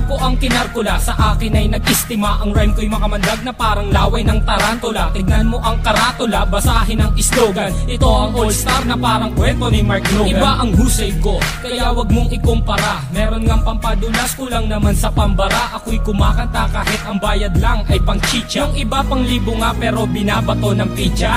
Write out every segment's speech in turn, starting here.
ko ang kinarkula, sa akin ay nag-istima. Ang rhyme ko'y makamandag na parang laway ng tarantula. Tignan mo ang karatula, basahin ang slogan. Ito ang all-star na parang kwento ni Mark Logan. Iba ang husay ko, kaya wag mong ikumpara. Meron ngang pampadulas, kulang naman sa pambara. Ako'y kumakanta kahit ang bayad lang ay pang chicha. Yung iba pang libo nga pero binabato ng pizza.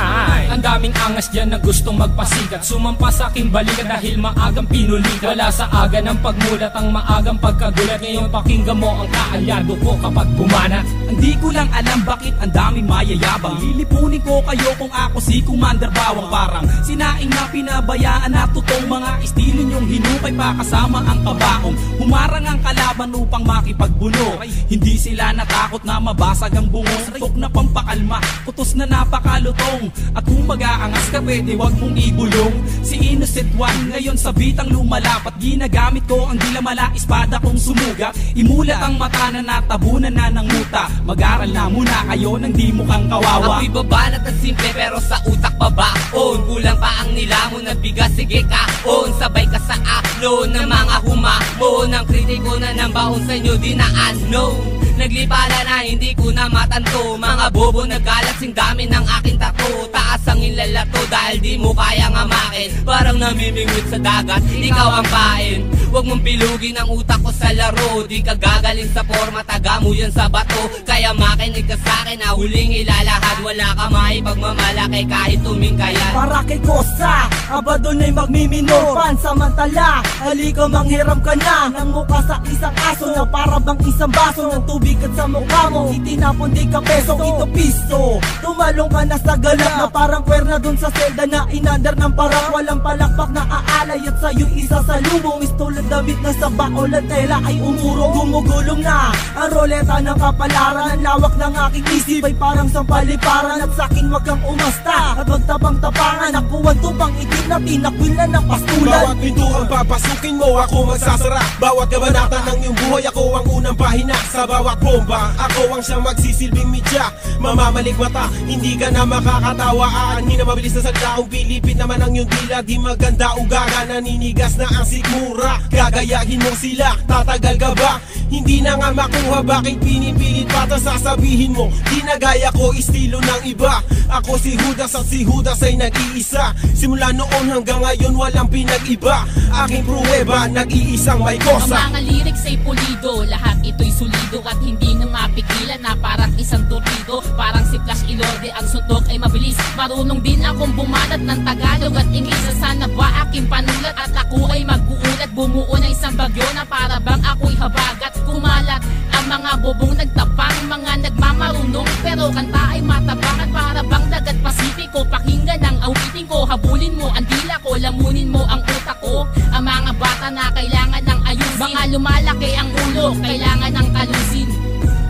Ang daming angas dyan na gustong magpasikat, sumampa sa aking balikat dahil maagang pinulikat. Wala sa aga ng pagmulat ang maagang pagkagulat. Ngayon pakinggan mo ang kaalyado ko kapag bumanat. Hindi ko lang alam bakit ang daming mayayabang. Lilipunin ko kayo kung ako si Commander Bawang. Parang sinaing na pinabayaan na totoong mga estilo nyong hinukay pa kasama ang kabaong. Humarang ang kalaban upang makipagbuno. Hindi sila natakot na mabasag ang bungo. Tok na pampakalma, putos na napakalutong. At kung mag-aangas ka pwede wag mong ibulong. Si Innocent One ngayon sa bitang lumalapat. Ginagamit ko ang dilamala, espada kong sumugat. Imulat ang mata na natabunan na ng muta. Mag-aral na muna kayo nang di mukhang kawawa. Ako'y babanat at simple pero sa utak babaon. Kulang pa ang nilamon na bigas, sige kaon. Sabay ka sa aklo ng mga humamon. Ang kritiko na ng baon sa inyo di na ano. Naglipala na hindi ko na matanto. Mga bobo nagkalat sing dami ng aking tato. Taas ang ilalato dahil di mo kayang amakin. Parang namimingwit sa dagat, ikaw ang pain. Huwag mong pilugin ang utak ko sa laro. Di ka gagaling sa forma, taga mo yan sa bato. Kaya makinig ka sa'kin na huling ilalahad. Wala ka maipagmamalaki kahit tumingkayan. Para kay Kosa, aba doon ay magmimino. Pansamantala, halika manghiram ka na ng mukha sa isang aso na para bang isang baso ng tubig at sa mukha mo itinapon di ka peso, ito piso. Tumalong ka na sa galak na parang kwerna dun sa selda na inandar ng parang walang palakpak na aalay at sa'yo isa sa lumong. Istulad damit na sa baol at tela ay umurong. Gumugulong na ang roleta ng kapalaran. Ang lawak ng aking isip ay parang sampaliparan. At sa'kin wag kang umasta at magtabang-tapangan. Nakuwan tupang itim na tinakwil na ng pastulan. Bawat pintuang papasukin mo ako magsasara. Bawat kabanata ng iyong buhay ako ang unang pahina. Sa bawat bomba ako ang siyang magsisilbing media. Mamamalik mata, hindi ka na makakatawa. Aanhin na mabilis na saglaong pilipit naman ang iyong dila. Di maganda ugaga, naninigas na ang sikmura. Gagayahin mo sila, tatagal ka ba? Hindi na nga makuha, bakit pinipilit pa ito sasabihin mo? Di na gaya ko, estilo ng iba. Ako si Judas at si Judas ay nag-iisa. Simula noon hanggang ngayon walang pinag-iba. Aking pruweba, nag-iisang may kosa. Ang mga lyrics ay pulido, lahat ito'y solido. At hindi na mapigilan na parang isang torpedo. Parang si Flash Ilorde, ang suntok ay mabilis. Marunong din akong bumanat ng Tagalog at Ingles. Sana ba aking panulat at ako ay mag-uulat. Bumuo na isang bagyo na para bang ako'y habagat. Kumalat ang mga bobong nagtapang, mga nagmamarunong pero kanta ay matabangan. Para bang dagat Pasipiko, pakinggan ang awitin ko. Habulin mo ang dila ko, lamunin mo ang utak ko. Ang mga bata na kailangan ng ayusin, mga lumalaki ang ulo, kailangan ng kalusin.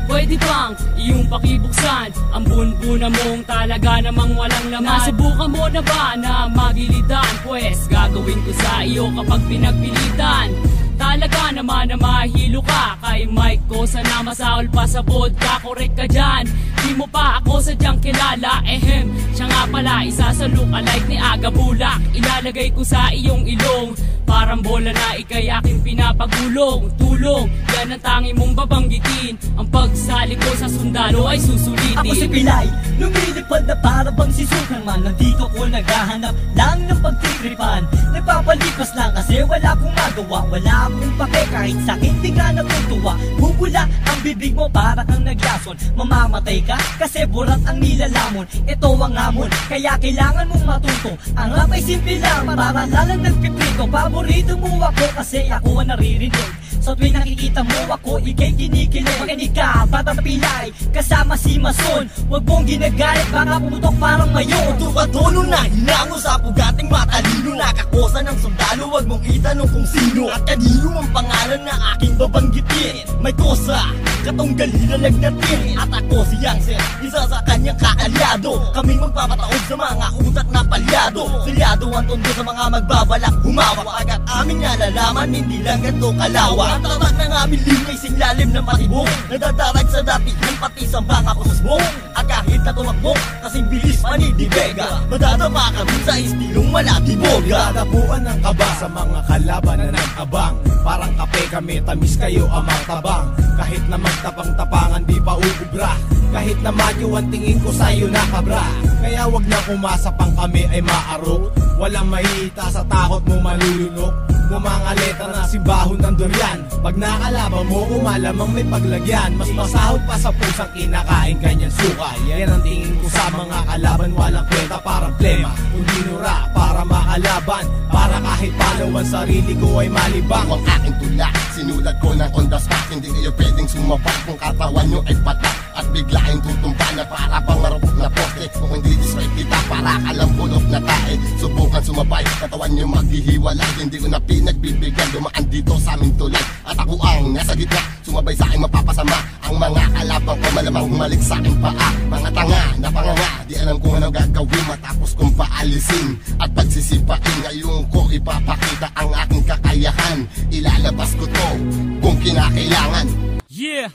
Pwede bang iyong pakibuksan ang bunbuna mong talaga namang walang laman? Nasubukan mo na ba na magilitan? Pwes gagawin ko sa iyo kapag pinagpilitan. Talaga naman na mahilo ka kay Mike ko, sana masaol pa sa vodka. Korek ka dyan, di mo pa ako sadyang kilala. Siya nga pala isa sa look-alike ni Aga Bulak. Ilalagay ko sa iyong ilong, parang bola na ikay aking pinapagulong. Tulong, yan ang tangi mong babanggitin. Ang pagsali ko sa sundalo ay susulitin. Ako si Pilay, lumilipad na para bang si Superman. Nandito ko naghahanap lang ng pagtritripan. Nagpapalipas lang kasi wala akong magawa. Wala akong pake kahit sa'kin di ka natutuwa. Bubula ang bibig mo para kang naglason. Mamamatay ka kasi burat ang nilalamon. Ito ang hamon, kaya kailangan mong matuto. Ang rap ay simple lang, para lalang nagpiprito. Paborito mo ako kasi ako ang naririnig. Sa tuwing nakikita mo ako, ikay kinikilig. Maganig ka, Batang Pilay, kasama si Mason. Huwag mong ginagalit, baka pumutok parang mayon. Tuwa-tono na hinango sa pugating matalino. Nakakosa ng sundalo, huwag mong itanong kung sino. At kanino ang pangalan na aking babanggitin. May kosa, katong galina nagnatin. At ako si Youngster, isa sa kanyang kaalyado. Kaming magpapataog sa mga utak na palyado. Silyado ang tondo sa mga magbabalak humawak. Agad aming nalalaman, hindi lang ganito kalawa. Ang tatak ng aming lingay singlalim ng patibong. Nadadarag sa datihan pati sa mga kusbong. Kahit na tumakbo kasing bilis pa ni Di Vega. Madadapa ka rin sa istilong malatiboga. Dadapuan ng kaba sa mga kalaban na nag-abang. Parang kape kami, tamis kayo amang tabang. Kahit na magtapang-tapangan di pa uubra. Kahit na madyo ang tingin ko sa'yo na kabra. Kaya wag na kumasapang kami ay maarok. Walang mahihita sa takot mo malulunok. Mumangaleta na simbahon ng durian. Pag nakalaban mo, umalamang may paglagyan. Mas masahod pa sa pusang kinakain kanyang suka. Yan ang tingin ko sa mga kalaban. Walang kwenta parang plema. Kundi nura para makalaban. Para kahit palawan sarili ko ay malibang. Ang aking tula, sinulat ko ng on the spot. Hindi kayo pwedeng sumabak kung katawan nyo ay patak. At biglaing tutumba na para pang marupok na poste. Kung hindi disrespect kita para kalambulok na tae. Subukan sumabay, katawan nyo maghihiwalay. Hindi ko na pinagbibigyan, dumaan dito sa aming tulay. At ako ang nasa gitna, sumabay sa aking mapapasama. Ang mga kalabang ko malamang humalik sa aking paa. Mga tanga na panganga, di alam kung anong gagawin matapos kong paalisin. At pagsisipain, ngayon ko ipapakita ang aking kakayahan. Ilalabas ko to kung kinakailangan. Yeah!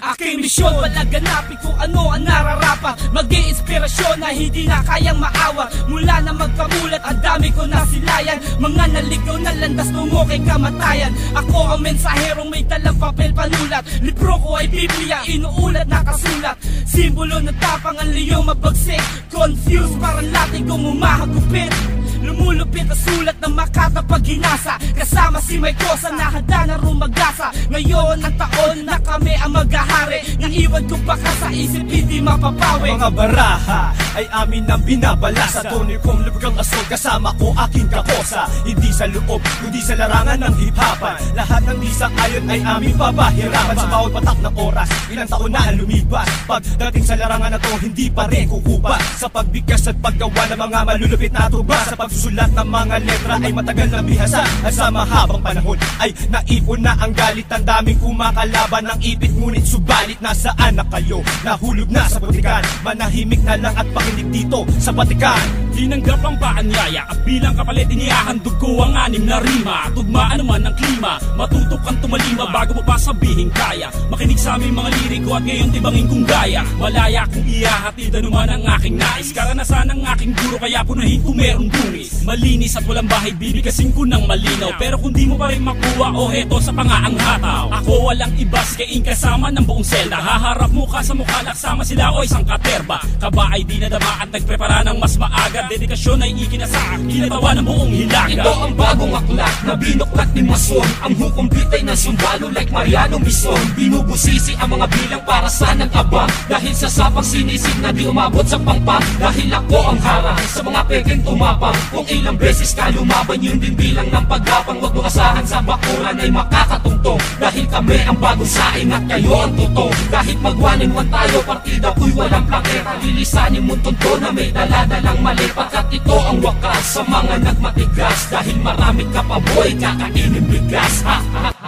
Aking misyon, palaganapin kung ano ang nararapa. Mag-iinspirasyon na hindi na kayang maawa. Mula na magkamulat, ang dami ko nasilayan. Mga naligaw na landas tungo kay kamatayan. Ako ang mensaherong may dalang papel panulat. Libro ko ay Biblia, inuulat na kasulat. Simbolo ng tapang ang liyong mabagsik. Confused parang lating kong umahagupit. Lumulupit ang sulat ng Makata pag hinasa. Kasama si May Cosa na handa na rumagasa. Ngayon ang taon na kami ang maghahari. Naiwan ko baka sa isip hindi mapapawi. Mga baraha ay amin ang binabalasa. Tunay kong lubgang asol kasama ko aking kakosa. Hindi sa loob, kundi sa larangan ng hip-hopan. Lahat ng di sa ayon ay aming papahirapan. Sa bawat patak ng oras, ilang taon na ang lumipas. Pagdating sa larangan na to, hindi pa rin kukupa. Sa pagbigkas at paggawa ng mga malulupit na tuba. Sa pagsusulat ng mga letra ay matagal na bihasa. At sa mahabang panahon ay naipon na ang galit. Ang daming kumakalaban ng ipit. Ngunit subalit nasaan na kayo? Nahulog na sa butikan. Manahimik na lang at pakinig dito sa batikan. Tinanggap ang paanyaya at bilang kapalit inihahandog ko ang 6 na rima. Tugmaan naman ng klima, matutok kang tumalima bago mo pa sabihin kaya. Makinig sa aming mga liriko at ngayon tibangin kong gaya. Malaya kong ihahatid anuman ang aking nais. Karanasan ng aking guro kaya punahin kung meron dungis. Malinis at walang bahay bibigasin ko ng malinaw. Pero kung di mo pa rin makuha o heto sa pangaang hataw. Ako walang iba sigaing kasama ng buong selda. Haharap mo ka sa mukha naksama sila o isang katerba. Kaba ay di nadama at nagprepara ng mas maaga. Dedikasyon ay ikinasa, kinatawa ng buong hilaga. Ito ang bagong aklat na binuklat ni Mason. Ang hukom bitay ng sundalo like Mariano Mison. Binubusisi ang mga bilang para sa nag-abang. Dahil sa sapang sinisig na di umabot sa pangpang. Dahil ako ang harang sa mga peking tumapang. Kung ilang beses ka lumaban yun din bilang ng paggapang. Huwag mo asahan sa bakuran ay makakatungtong. Dahil kami ang bagong saing at kayo ang tutong. Kahit mag-1-in-1 tayo partida ko'y walang plaketa. Lilisanin mo tunto na may daladalang mali. Pagkat ito ang wakas sa mga nagmatigas. Dahil marami ka pa boy kakainin bigas. Ha ha ha.